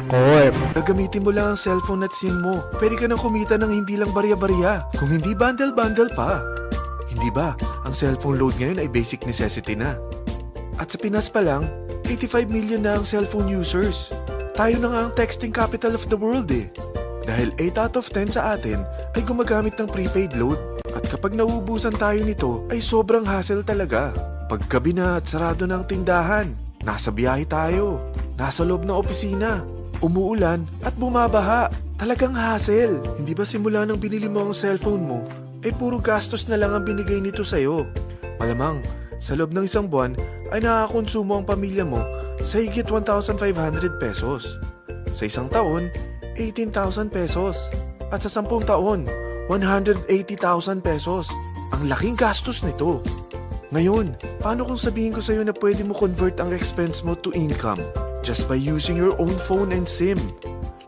Corp. Gagamitin mo lang ang cellphone at SIM mo. Pwede ka nang kumita ng hindi lang barya-barya. Kung hindi bundle-bundle pa. Hindi ba, ang cellphone load ngayon ay basic necessity na. At sa Pinas pa lang, 85 million na ang cellphone users. Tayo na nga ang texting capital of the world eh. Dahil 8 out of 10 sa atin ay gumagamit ng prepaid load. At kapag nauubusan tayo nito ay sobrang hassle talaga. Paggabi na at sarado ng tindahan, nasa biyahe tayo, nasa loob ng opisina, umuulan at bumabaha. Talagang hassle. Hindi ba simula nang binili mo ang cellphone mo, ay puro gastos na lang ang binigay nito sa'yo. Malamang, sa loob ng isang buwan ay nakakakonsumo ang pamilya mo sa higit 1,500 pesos. Sa isang taon, 18,000 pesos. At sa 10 taon, 180,000 pesos. Ang laking gastos nito. Ngayon, paano kung sabihin ko sa'yo na pwede mo convert ang expense mo to income just by using your own phone and SIM?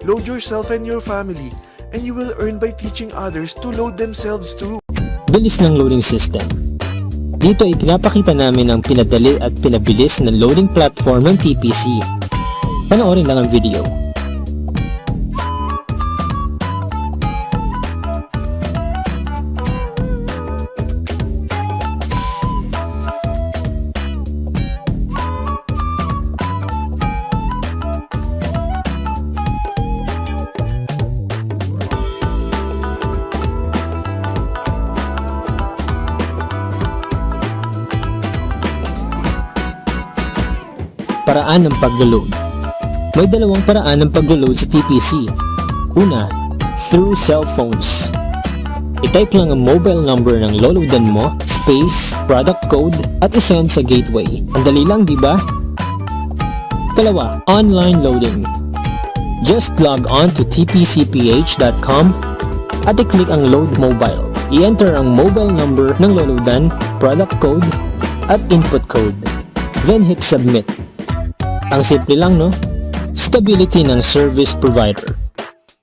Load yourself and your family and you will earn by teaching others to load themselves too. Bilis ng loading system. Dito ay pinapakita namin ang pinadali at pinabilis na loading platform ng TPC. Panoorin lang ang video. Paraan ng paglo-load. May dalawang paraan ng paglo-load sa TPC. Una, through cell phones. I-type lang ang mobile number ng loloadan mo, space, product code, at isend sa gateway. Ang dali lang, di ba? Kalawa, online loading. Just log on to tpcph.com at i-click ang load mobile. I-enter ang mobile number ng loloadan, product code, at input code. Then hit submit. Ang simple lang, no? Stability ng service provider.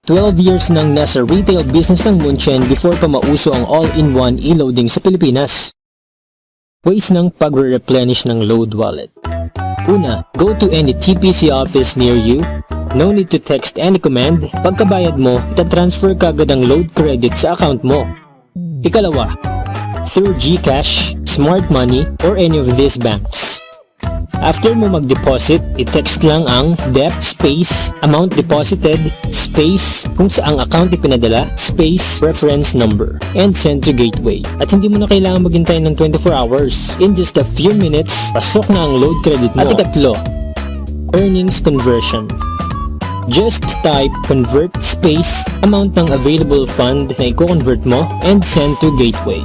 12 years nang nasa retail business ng Munchen before pa mauso ang all-in-one e-loading sa Pilipinas. Ways ng pagre-replenish ng load wallet. Una, go to any TPC office near you. No need to text any command. Pagkabayad mo, ita-transfer kagad ang load credit sa account mo. Ikalawa, through GCash, Smart Money, or any of these banks. After mo mag-deposit, i-text lang ang DEP space amount deposited space kung saang account ipinadala space reference number and send to gateway. At hindi mo na kailangan maghintay ng 24 hours. In just a few minutes, pasok na ang load credit mo. At ikatlo, earnings conversion. Just type convert space amount ng available fund na i-convert mo and send to gateway.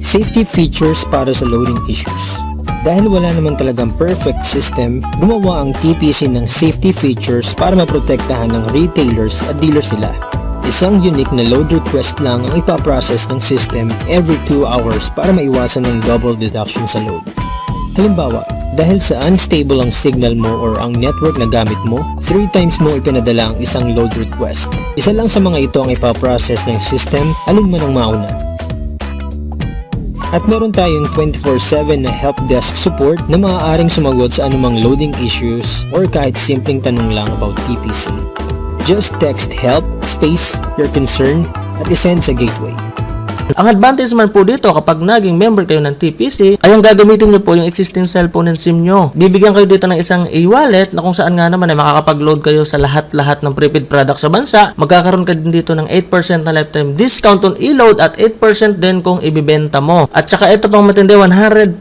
Safety features para sa loading issues. Dahil wala naman talagang perfect system, gumawa ang TPC ng safety features para maprotektahan ng retailers at dealers nila. Isang unique na load request lang ang ipaprocess ng system every 2 hours para maiwasan ng double deduction sa load. Halimbawa, dahil sa unstable ang signal mo or ang network na gamit mo, 3 times mo ipinadala ang isang load request. Isa lang sa mga ito ang ipaprocess ng system, alin man ang mauna. At meron tayong 24/7 na help desk support na maaaring sumagot sa anumang loading issues or kahit simpleng tanong lang about TPC. Just text help space your concern at isend sa gateway. Ang advantage man po dito kapag naging member kayo ng TPC ay ang gagamitin nyo po yung existing cellphone and SIM nyo. Bibigyan kayo dito ng isang e-wallet na kung saan nga naman ay makakapag-load kayo sa lahat-lahat ng prepaid product sa bansa. Magkakaroon ka din dito ng 8% na lifetime discount on e-load at 8% din kung ibibenta mo. At saka ito pang matindi, 100%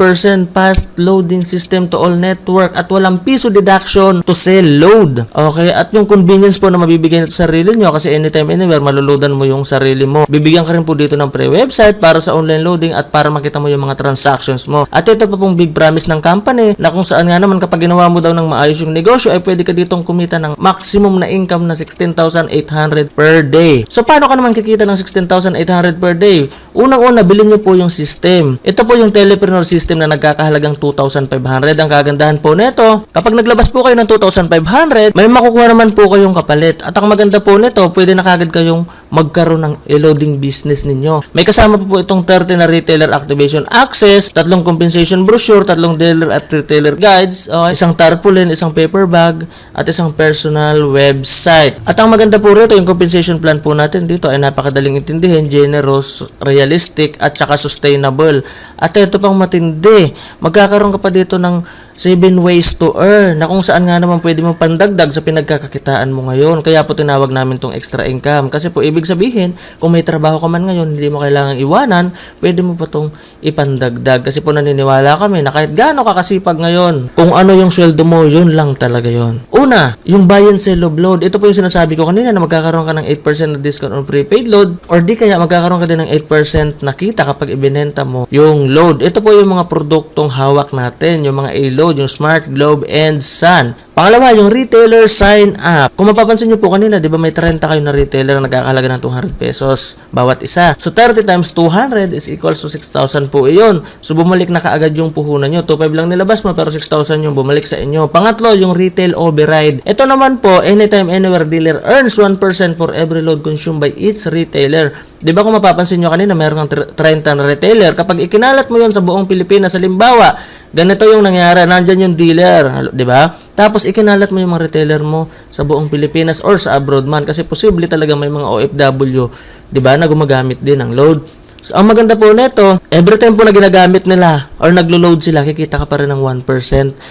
fast loading system to all network at walang piso deduction to sell load. Okay? At yung convenience po na mabibigyan nito sa sarili nyo kasi anytime anywhere maluludan mo yung sarili mo. Bibigyan ka rin po dito ng website para sa online loading at para makita mo yung mga transactions mo. At ito pa pong big promise ng company na kung saan nga naman kapag ginawa mo daw ng maayos yung negosyo ay pwede ka ditong kumita ng maximum na income na 16,800 per day. So paano ka naman kikita ng 16,800 per day? Unang-una, bilhin nyo po yung system. Ito po yung telepreneur system na nagkakahalagang 2,500. Ang kagandahan po nito, kapag naglabas po kayo ng 2,500, may makukuha naman po kayong kapalit. At ang maganda po nito, pwede na kagad kayong magkaroon ng e-loading business ninyo. May kasama po itong 30 na retailer activation access, 3 compensation brochure, 3 dealer at retailer guides, isang tarpaulin, isang paper bag, at isang personal website. At ang maganda po rito, yung compensation plan po natin dito ay napakadaling intindihin, generous, realistic, at saka sustainable. At ito pang matindi, magkakaroon ka pa dito ng 7 ways to earn na kung saan nga naman pwede mo pandagdag sa pinagkakakitaan mo ngayon. Kaya po tinawag namin tong extra income. Kasi po ibig sabihin, kung may trabaho ka man ngayon, hindi mo kailangang iwanan, pwede mo pa tong ipandagdag. Kasi po naniniwala kami na kahit gaano ka kasipag ngayon, kung ano yung sweldo mo, yun lang talaga yun. Una, yung buy and sell of load. Ito po yung sinasabi ko kanina na magkakaroon ka ng 8% na discount on prepaid load or di kaya magkakaroon ka din ng 8% na kita kapag ibinenta mo yung load. Ito po yung mga produktong hawak natin, yung mga A-load, yung Smart, Globe, and Sun. Pangalawa, yung retailer sign up. Kung mapapansin nyo po kanina, di ba may 30 kayo na retailer na nagkakahalaga ng 200 pesos bawat isa. So 30 times 200 is equals to 6,000 po iyon. So bumalik na kaagad yung puhunan nyo. 2,500 lang nilabas mo pero 6,000 yung bumalik sa inyo. Pangatlo, yung retail override. Ito naman po, anytime, anywhere dealer earns 1% for every load consumed by each retailer. Di ba kung mapapansin nyo kanina, mayroon kang 30 na retailer. Kapag ikinalat mo yon sa buong Pilipinas, halimbawa, ganito yung nangyari, nandyan yung dealer, di ba? Tapos ikinalat mo yung mga retailer mo sa buong Pilipinas or sa abroad man kasi posible talaga may mga OFW, di ba, na gumagamit din ng load. So, ang maganda po nito, every time po na ginagamit nila or naglo-load sila, kikita ka pa rin ng 1%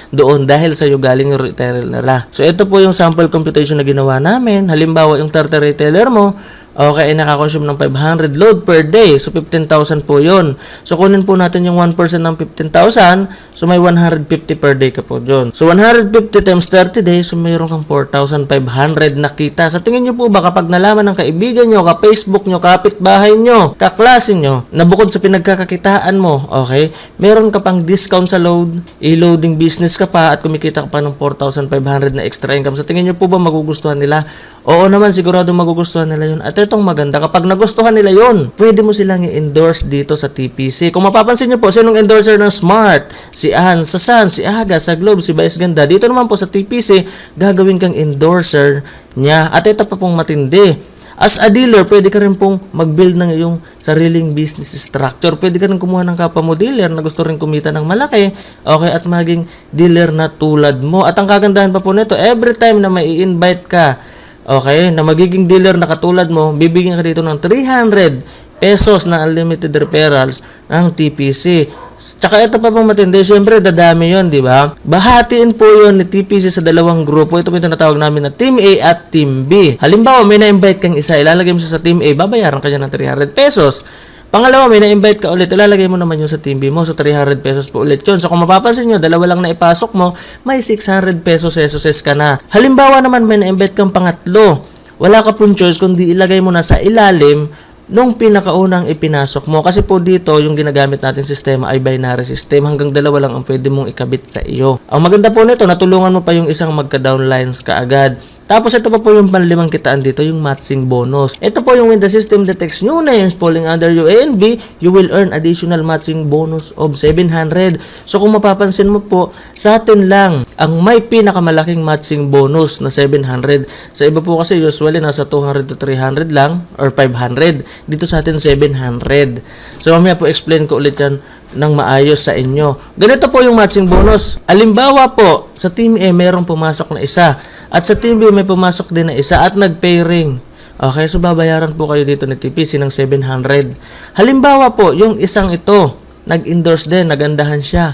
doon dahil sa iyo galing yung retailer nila. So, ito po yung sample computation na ginawa namin. Halimbawa, yung 30 retailer mo, okay, nakakonsume ng 500 load per day. So, 15,000 po yun. So, kunin po natin yung 1% ng 15,000. So, may 150 per day ka po dyan. So, 150 times 30 days, so mayroon kang 4,500 na kita. Sa tingin nyo po ba, kapag nalaman ng kaibigan nyo, ka-Facebook nyo, kapitbahay nyo, kaklase nyo, na bukod sa pinagkakakitaan mo, okay, meron ka pang discount sa load, e-loading business ka pa, at kumikita ka pa ng 4,500 na extra income. Sa tingin nyo po ba magugustuhan nila? Oo naman, sigurado magugustuhan nila yun. At itong maganda, kapag nagustuhan nila yun, pwede mo silang i-endorse dito sa TPC. Kung mapapansin nyo po, sinong endorser ng Smart? Si Ann, sa Sun, si Aga, sa Globe, si Vice Ganda. Dito naman po sa TPC, gagawin kang endorser niya. At ito pa pong matindi. As a dealer, pwede ka rin pong mag-build ng iyong sariling business structure. Pwede ka rin kumuha ng kapwa mo dealer na gusto rin kumita ng malaki, okay, at maging dealer na tulad mo. At ang kagandahan pa po nito, every time na may i-invite ka, okay, na magiging dealer na katulad mo, bibigyan ka dito ng 300 pesos na unlimited referrals ng TPC. Tsaka ito pa pang matindi, syempre dadami yon, di ba? Bahatiin po yon ni TPC sa dalawang grupo. Ito po yung tinatawag namin na Team A at Team B. Halimbawa, may na-invite kang isa, ilalagay mo siya sa Team A, babayaran ka niya ng 300 pesos. Pangalawa, may na-invite ka ulit, ilalagay mo naman yung sa Team B mo, so 300 pesos po ulit yun. So kung mapapansin nyo, dalawa lang na ipasok mo, may 600 pesos SOS ka na. Halimbawa naman, may na-invite kang pangatlo, wala ka pong choice kundi ilagay mo na sa ilalim nung pinakaunang ipinasok mo. Kasi po dito, yung ginagamit natin sistema ay binary system. Hanggang dalawa lang ang pwede mong ikabit sa iyo. Ang maganda po nito, natulungan mo pa yung isang magka-downlines kaagad. Tapos ito pa po yung panlimang kitaan dito, yung matching bonus. Ito po yung when the system detects new names falling under you A and B, you will earn additional matching bonus of 700. So kung mapapansin mo po, sa atin lang ang may pinakamalaking matching bonus na 700. Sa iba po kasi usually nasa 200 to 300 lang or 500. Dito sa atin 700. So mamaya po explain ko ulit yan ng maayos sa inyo. Ganito po yung matching bonus. Halimbawa po, sa Team A mayroong pumasok na isa. At sa Team B may pumasok din na isa at nag-pairing. Okay, so babayaran po kayo dito ni TPC ng 700. Halimbawa po, yung isang ito, nag-endorse din, nagandahan siya.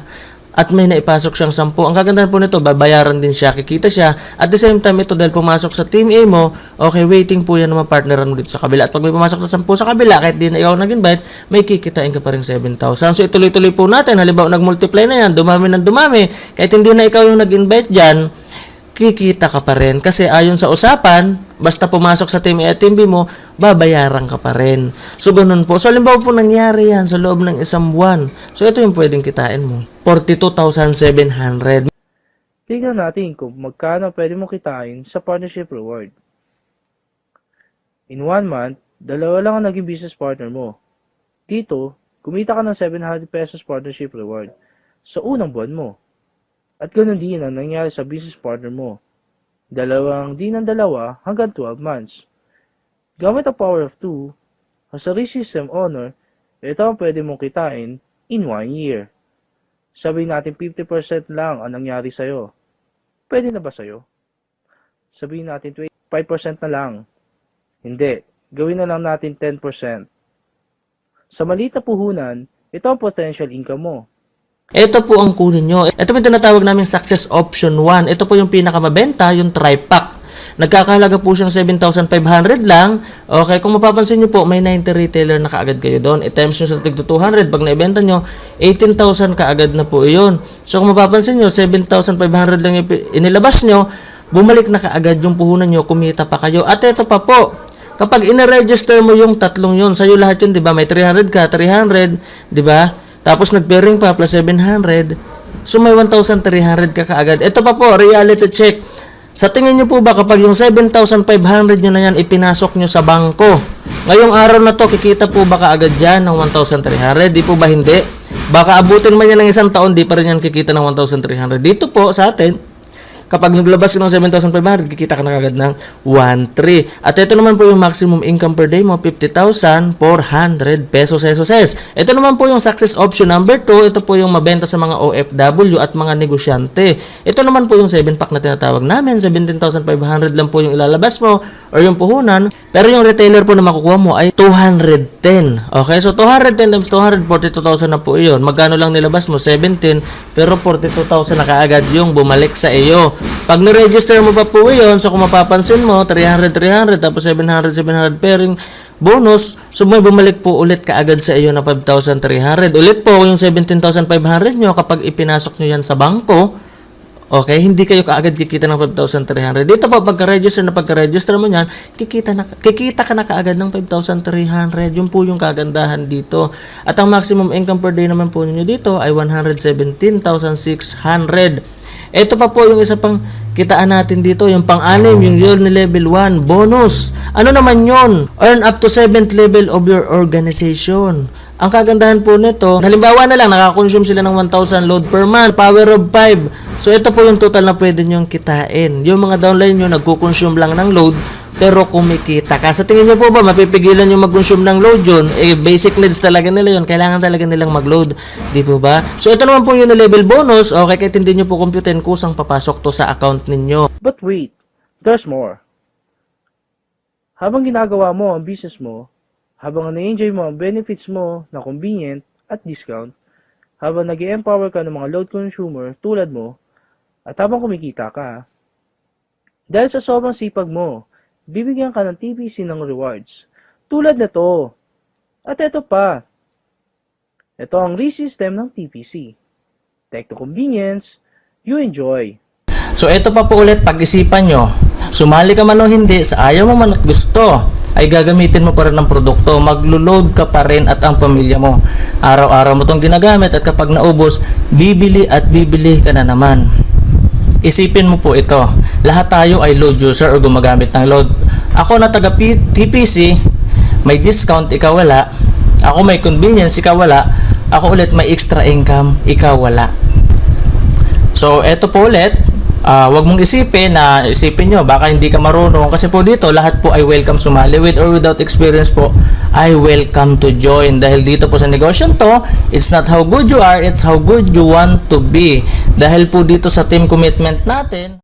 At may naipasok siyang 10. Ang kagandahan po nito, babayaran din siya, kikita siya. At the same time, ito dahil pumasok sa Team A mo, okay, waiting po yan na mapartneran mo dito sa kabila. At pag may pumasok sa 10 sa kabila, kahit di na ikaw nag-invite, may kikitain ka pa rin 7,000. So ituloy-tuloy po natin. Halimbawa, nag-multiply na yan, dumami ng dumami. Kahit hindi na ikaw yung nag-invite dyan, kikita ka pa rin. Kasi ayon sa usapan, basta pumasok sa Team A at Team B mo, babayaran ka pa rin. So, ganun po. So, halimbawa po nangyari yan sa loob ng isang buwan. So, ito yung pwedeng kitain mo. 42,700. Tingnan natin kung magkano pwede mo kitain sa partnership reward. In 1 month, dalawa lang ang naging business partner mo. Dito, kumita ka ng 700 pesos partnership reward sa unang buwan mo. At ganoon din ang nangyari sa business partner mo. Dalawang di ng dalawa hanggang 12 months. Gamit ang power of 2, as a system owner, ito ang pwede mong kitain in 1 year. Sabihin natin 50% lang ang nangyari sa'yo. Pwede na ba sa'yo? Sabihin natin 5% na lang. Hindi. Gawin na lang natin 10%. Sa maliit na puhunan, ito ang potential income mo. Ito po ang kunin nyo. Ito po yung tinatawag namin success option 1. Ito po yung pinakamabenta, yung tri-pack. Nagkakahalaga po siyang 7,500 lang. Okay, kung mapapansin nyo po, may 90 retailer na kaagad kayo doon. I-times nyo sa tigto 200. Pag naibenta nyo, 18,000 kaagad na po yun. So kung mapapansin nyo, 7,500 lang inilabas nyo, bumalik na kaagad yung puhunan nyo, kumita pa kayo. At ito pa po, kapag ina-register mo yung tatlong yun, sa'yo lahat yun, di ba? May 300 ka, 300, di ba? Tapos nag-pairing pa, plus 700. So may 1,300 ka kaagad. Ito pa po, reality check. Sa tingin nyo po ba kapag yung 7,500 nyo na yan ipinasok nyo sa bangko, ngayong araw na to, kikita po ba kaagad dyan ng 1,300? Di po ba hindi? Baka abutin man yan ng isang taon, di pa rin yan kikita ng 1,300. Dito po sa atin, kapag naglabas ka ng 7,500, kikita ka na kagad ng 1,300. At ito naman po yung maximum income per day mo, 50,400 pesos. Ito naman po yung success option number 2. Ito po yung mabenta sa mga OFW at mga negosyante. Ito naman po yung 7-pack na tinatawag namin. 17,500 lang po yung ilalabas mo or yung puhunan. Pero yung retailer po na makukuha mo ay 210. Okay, so 210 times 200, 42,000 na po yun. Magkano lang nilabas mo? 17. Pero 42,000 na kaagad yung bumalik sa iyo. Pag ni-register mo pa po yun, so kung mapapansin mo, 300, tapos 700 pairing bonus, so may bumalik po ulit kaagad sa iyo na 5,300. Ulit po, yung 17,500 nyo, kapag ipinasok nyo yan sa bangko, okay, hindi kayo kaagad kikita ng 5,300. Dito po, pagka-register mo yan, kikita ka na kaagad ng 5,300. Yun po yung kagandahan dito. At ang maximum income per day naman po ninyo dito ay 117,600. Ito pa po yung isa pang kitaan natin dito, yung pang-anim, yung yearly level 1 bonus. Ano naman yon? Earn up to 7th level of your organization. Ang kagandahan po nito, halimbawa na lang, nakakonsume sila ng 1,000 load per month, power of 5. So ito po yung total na pwede nyong kitain. Yung mga downline nyo, nagko-consume lang ng load, pero kumikita ka. Sa tingin nyo po ba, mapipigilan yung mag-consume ng load yun? Eh, basic needs talaga nila yun. Kailangan talaga nilang mag-load. Di po ba? So, ito naman po yung level bonus. Okay, kahit hindi nyo po computerin, kusang papasok to sa account ninyo. But wait, there's more. Habang ginagawa mo ang business mo, habang na-enjoy mo ang benefits mo na convenient at discount, habang nag-empower ka ng mga load consumer tulad mo, at habang kumikita ka, dahil sa sobrang sipag mo, bibigyan ka ng TPC ng rewards. Tulad na to. At ito pa. Ito ang re-system ng TPC. Tech to convenience, you enjoy. So, ito pa po ulit, pag-isipan nyo. Sumali ka man o hindi, sa ayaw mo man at gusto, ay gagamitin mo pa rin ang produkto. Maglo-load ka pa rin at ang pamilya mo. Araw-araw mo itong ginagamit at kapag naubos, bibili at bibili ka na naman. Isipin mo po ito, lahat tayo ay load user o gumagamit ng load. Ako na taga TPC, may discount, ikaw wala. Ako may convenience, ikaw wala. Ako ulit may extra income, ikaw wala. So, eto po ulit, wag mong isipin nyo, baka hindi ka marunong. Kasi po dito, lahat po ay welcome sumali. With or without experience po, ay welcome to join. Dahil dito po sa negosyo to, it's not how good you are, it's how good you want to be. Dahil po dito sa team commitment natin,